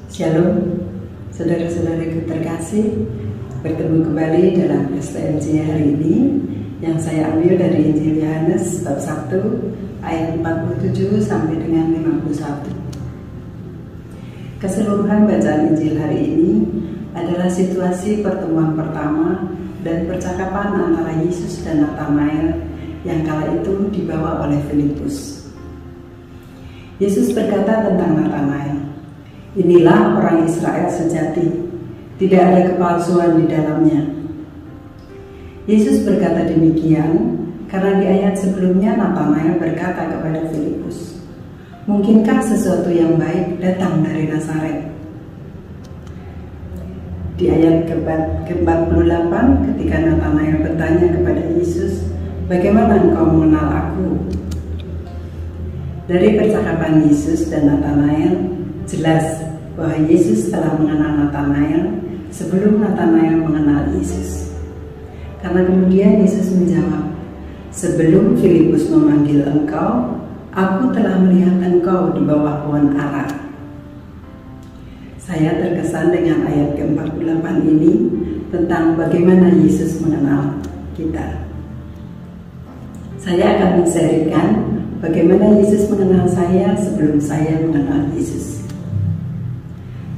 Shalom, saudara-saudaraku terkasih, bertemu kembali dalam STMJ hari ini yang saya ambil dari Injil Yohanes bab 1 ayat 47 sampai dengan 51. Keseluruhan bacaan Injil hari ini adalah situasi pertemuan pertama dan percakapan antara Yesus dan Nathanael yang kala itu dibawa oleh Filipus. Yesus berkata tentang Nathanael, "Inilah orang Israel sejati, tidak ada kepalsuan di dalamnya." Yesus berkata demikian karena di ayat sebelumnya Nathanael berkata kepada Filipus, "Mungkinkah sesuatu yang baik datang dari Nazaret?" Di ayat ke-48 ketika Nathanael bertanya kepada Yesus, "Bagaimana engkau mengenal aku?" Dari percakapan Yesus dan Nathanael jelas bahwa Yesus telah mengenal Nathanael sebelum Nathanael mengenal Yesus. Karena kemudian Yesus menjawab, "Sebelum Filipus memanggil engkau, aku telah melihat engkau di bawah pohon ara." Saya terkesan dengan ayat ke-48 ini tentang bagaimana Yesus mengenal kita. Saya akan menshare-kan bagaimana Yesus mengenal saya sebelum saya mengenal Yesus.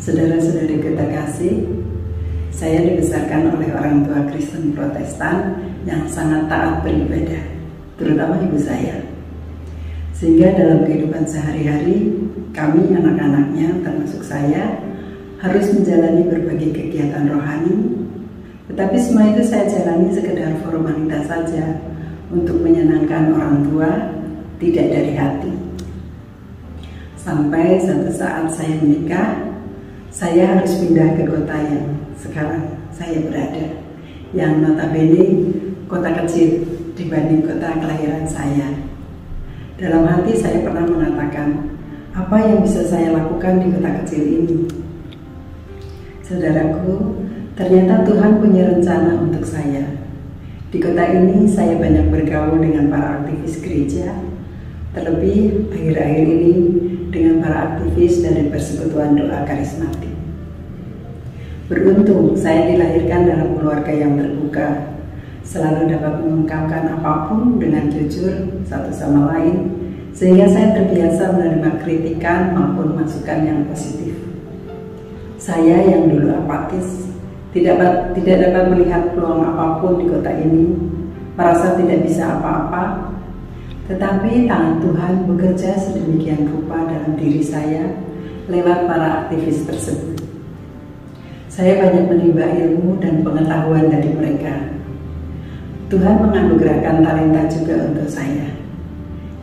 Saudara-saudari terkasih, saya dibesarkan oleh orang tua Kristen Protestan yang sangat taat beribadah, terutama ibu saya. Sehingga dalam kehidupan sehari-hari, kami anak-anaknya termasuk saya harus menjalani berbagai kegiatan rohani, tetapi semua itu saya jalani sekedar formalitas saja untuk menyenangkan orang tua, tidak dari hati. Sampai suatu saat saya menikah, saya harus pindah ke kota yang sekarang saya berada, yang notabene kota kecil dibanding kota kelahiran saya. Dalam hati saya pernah mengatakan, apa yang bisa saya lakukan di kota kecil ini? Saudaraku, ternyata Tuhan punya rencana untuk saya. Di kota ini saya banyak bergaul dengan para aktivis gereja, terlebih akhir-akhir ini dengan para aktivis dari Persekutuan Doa Karismatik. Beruntung saya dilahirkan dalam keluarga yang terbuka, selalu dapat mengungkapkan apapun dengan jujur satu sama lain, sehingga saya terbiasa menerima kritikan maupun masukan yang positif. Saya yang dulu apatis, tidak dapat melihat peluang apapun di kota ini, merasa tidak bisa apa-apa, tetapi tangan Tuhan bekerja sedemikian rupa dalam diri saya lewat para aktivis tersebut. Saya banyak menimba ilmu dan pengetahuan dari mereka. Tuhan menganugerahkan talenta juga untuk saya,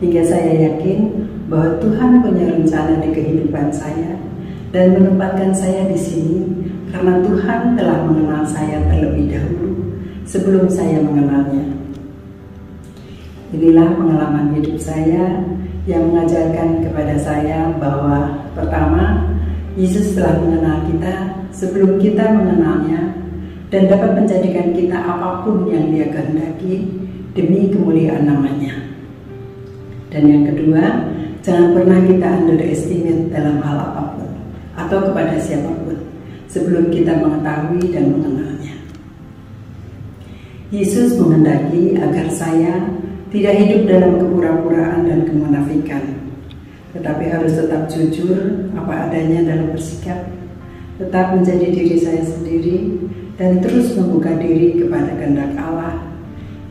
hingga saya yakin bahwa Tuhan punya rencana di kehidupan saya dan menempatkan saya di sini karena Tuhan telah mengenal saya terlebih dahulu sebelum saya mengenalnya. Inilah pengalaman hidup saya yang mengajarkan kepada saya bahwa pertama, Yesus telah mengenal kita sebelum kita mengenalnya dan dapat menjadikan kita apapun yang Dia kehendaki demi kemuliaan namanya. Dan yang kedua, jangan pernah kita underestimate dalam hal apapun atau kepada siapapun sebelum kita mengetahui dan mengenalnya. Yesus menghendaki agar saya tidak hidup dalam kepura-puraan dan kemunafikan, tetapi harus tetap jujur apa adanya dalam bersikap, tetap menjadi diri saya sendiri, dan terus membuka diri kepada kehendak Allah,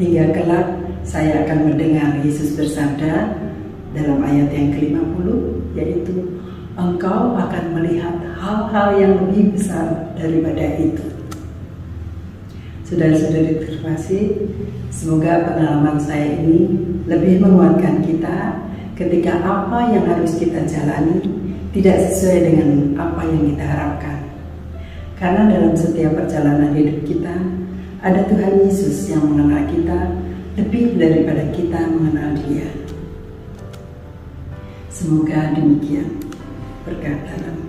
hingga kelak saya akan mendengar Yesus bersabda dalam ayat yang ke-50, yaitu, "Engkau akan melihat hal-hal yang lebih besar daripada itu." Saudara-saudari terkasih, semoga pengalaman saya ini lebih menguatkan kita ketika apa yang harus kita jalani tidak sesuai dengan apa yang kita harapkan. Karena dalam setiap perjalanan hidup kita, ada Tuhan Yesus yang mengenal kita lebih daripada kita mengenal Dia. Semoga demikian. Berkat dalam